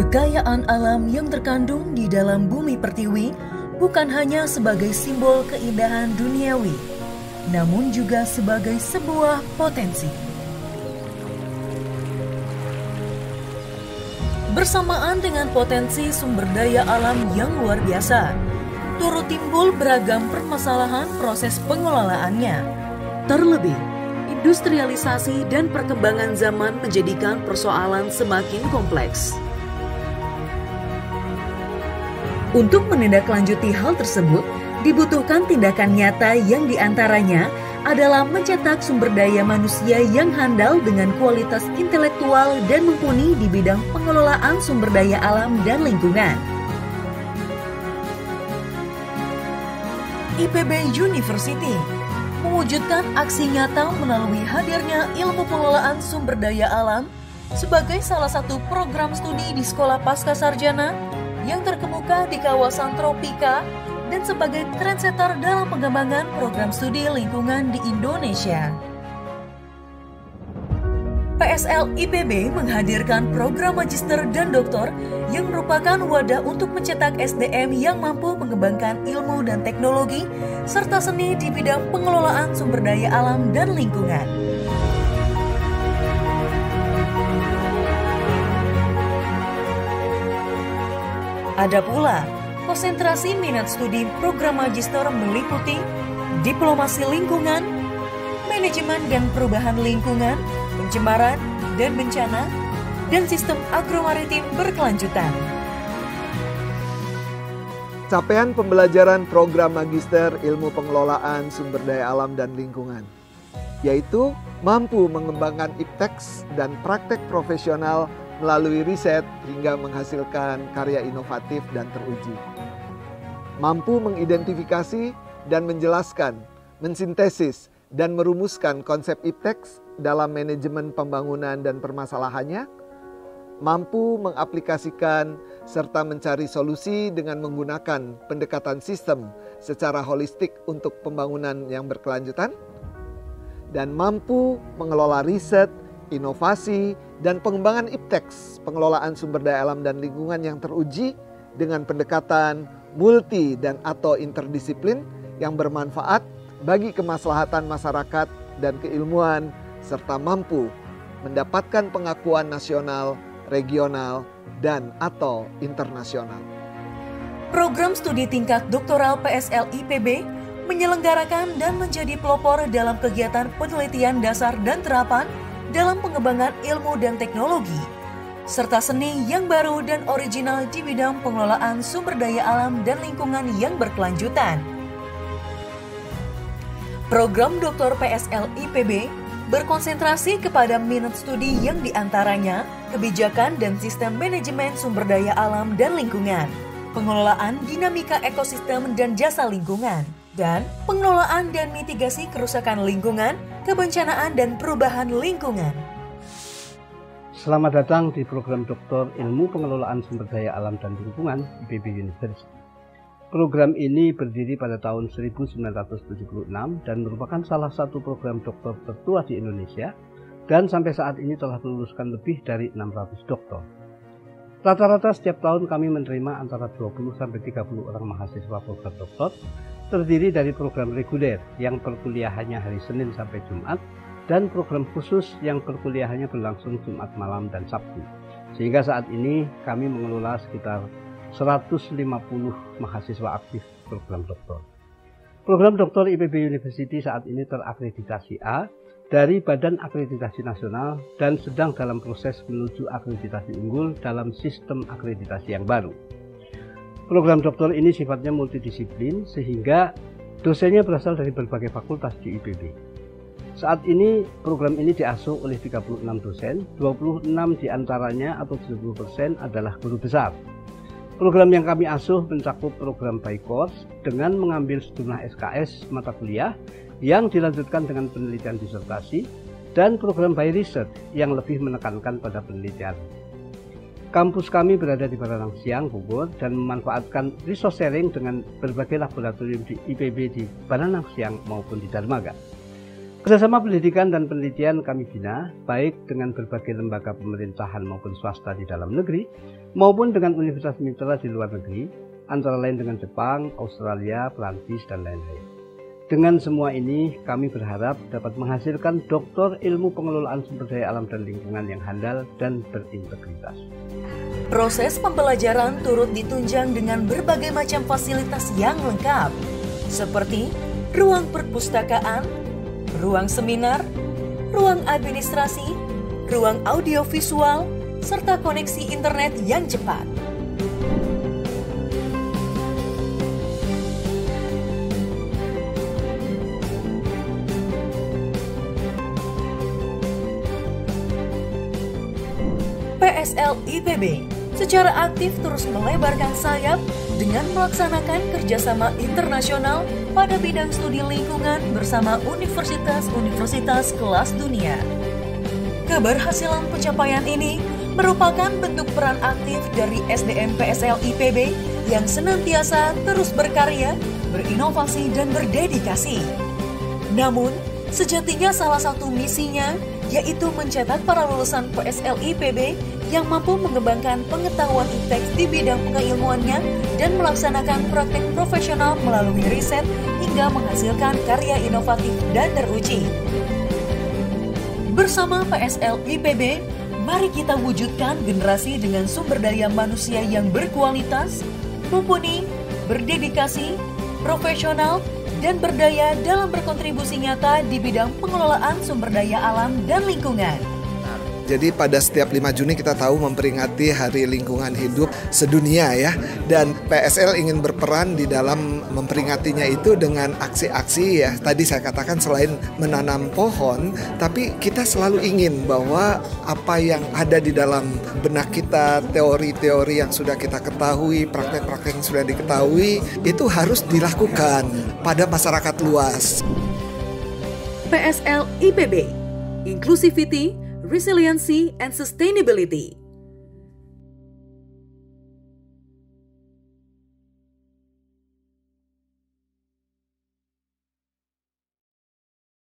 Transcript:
Kekayaan alam yang terkandung di dalam bumi pertiwi bukan hanya sebagai simbol keindahan duniawi, namun juga sebagai sebuah potensi. Bersamaan dengan potensi sumber daya alam yang luar biasa, turut timbul beragam permasalahan proses pengelolaannya. Terlebih, industrialisasi dan perkembangan zaman menjadikan persoalan semakin kompleks. Untuk menindaklanjuti hal tersebut, dibutuhkan tindakan nyata yang diantaranya adalah mencetak sumber daya manusia yang handal dengan kualitas intelektual dan mumpuni di bidang pengelolaan sumber daya alam dan lingkungan. IPB University mewujudkan aksi nyata melalui hadirnya ilmu pengelolaan sumber daya alam sebagai salah satu program studi di Sekolah Pascasarjana yang terkemuka di kawasan tropika dan sebagai trendsetter dalam pengembangan program studi lingkungan di Indonesia. PSL IPB menghadirkan program magister dan doktor yang merupakan wadah untuk mencetak SDM yang mampu mengembangkan ilmu dan teknologi serta seni di bidang pengelolaan sumber daya alam dan lingkungan. Ada pula konsentrasi minat studi program magister meliputi diplomasi lingkungan, manajemen dan perubahan lingkungan, pencemaran dan bencana, dan sistem agromaritim berkelanjutan. Capaian pembelajaran program magister ilmu pengelolaan sumber daya alam dan lingkungan, yaitu mampu mengembangkan ipteks dan praktek profesional melalui riset hingga menghasilkan karya inovatif dan teruji. Mampu mengidentifikasi dan menjelaskan, mensintesis dan merumuskan konsep ipteks dalam manajemen pembangunan dan permasalahannya, mampu mengaplikasikan serta mencari solusi dengan menggunakan pendekatan sistem secara holistik untuk pembangunan yang berkelanjutan, dan mampu mengelola riset, inovasi, dan pengembangan ipteks pengelolaan sumber daya alam dan lingkungan yang teruji dengan pendekatan multi dan atau interdisiplin yang bermanfaat bagi kemaslahatan masyarakat dan keilmuan serta mampu mendapatkan pengakuan nasional, regional, dan atau internasional. Program studi tingkat doktoral PSL IPB menyelenggarakan dan menjadi pelopor dalam kegiatan penelitian dasar dan terapan dalam pengembangan ilmu dan teknologi, serta seni yang baru dan original di bidang pengelolaan sumber daya alam dan lingkungan yang berkelanjutan. Program Dr. PSL IPB berkonsentrasi kepada minat studi yang diantaranya kebijakan dan sistem manajemen sumber daya alam dan lingkungan, pengelolaan dinamika ekosistem dan jasa lingkungan, dan pengelolaan dan mitigasi kerusakan lingkungan, kebencanaan dan perubahan lingkungan. Selamat datang di program Doktor Ilmu Pengelolaan Sumber Daya Alam dan Lingkungan IPB University. Program ini berdiri pada tahun 1976 dan merupakan salah satu program doktor tertua di Indonesia dan sampai saat ini telah meluluskan lebih dari 600 doktor. Rata-rata setiap tahun kami menerima antara 20-30 orang mahasiswa program doktor, terdiri dari program reguler yang perkuliahannya hari Senin sampai Jumat dan program khusus yang perkuliahannya berlangsung Jumat malam dan Sabtu. Sehingga saat ini kami mengelola sekitar 150 mahasiswa aktif program doktor. Program doktor IPB University saat ini terakreditasi A dari Badan Akreditasi Nasional dan sedang dalam proses menuju akreditasi unggul dalam sistem akreditasi yang baru. Program doktor ini sifatnya multidisiplin sehingga dosennya berasal dari berbagai fakultas di IPB. Saat ini program ini diasuh oleh 36 dosen, 26 diantaranya atau 70% adalah guru besar. Program yang kami asuh mencakup program by course dengan mengambil sejumlah SKS mata kuliah yang dilanjutkan dengan penelitian disertasi dan program by research yang lebih menekankan pada penelitian. Kampus kami berada di Baranang Siang, Bogor, dan memanfaatkan resource sharing dengan berbagai laboratorium di IPB di Baranang Siang maupun di Darmaga. Kerjasama pendidikan dan penelitian kami bina, baik dengan berbagai lembaga pemerintahan maupun swasta di dalam negeri, maupun dengan universitas mitra di luar negeri, antara lain dengan Jepang, Australia, Prancis, dan lain-lain. Dengan semua ini, kami berharap dapat menghasilkan doktor ilmu pengelolaan sumber daya alam dan lingkungan yang handal dan berintegritas. Proses pembelajaran turut ditunjang dengan berbagai macam fasilitas yang lengkap, seperti ruang perpustakaan, ruang seminar, ruang administrasi, ruang audiovisual, serta koneksi internet yang cepat. PSL IPB secara aktif terus melebarkan sayap dengan melaksanakan kerjasama internasional pada bidang studi lingkungan bersama universitas-universitas kelas dunia. Keberhasilan pencapaian ini merupakan bentuk peran aktif dari SDM PSL IPB yang senantiasa terus berkarya, berinovasi, dan berdedikasi. Namun, sejatinya salah satu misinya yaitu mencetak para lulusan PSL IPB yang mampu mengembangkan pengetahuan IPTEX di bidang keilmuannya dan melaksanakan praktik profesional melalui riset hingga menghasilkan karya inovatif dan teruji. Bersama PSL IPB, mari kita wujudkan generasi dengan sumber daya manusia yang berkualitas, mumpuni, berdedikasi, profesional, dan berdaya dalam berkontribusi nyata di bidang pengelolaan sumber daya alam dan lingkungan. Jadi pada setiap 5 Juni kita tahu memperingati Hari Lingkungan Hidup sedunia ya. Dan PSL ingin berperan di dalam memperingatinya itu dengan aksi-aksi ya. Tadi saya katakan selain menanam pohon, tapi kita selalu ingin bahwa apa yang ada di dalam benak kita, teori-teori yang sudah kita ketahui, praktek-praktek yang sudah diketahui, itu harus dilakukan pada masyarakat luas. PSL IPB, Inclusivity, Resiliency, and Sustainability.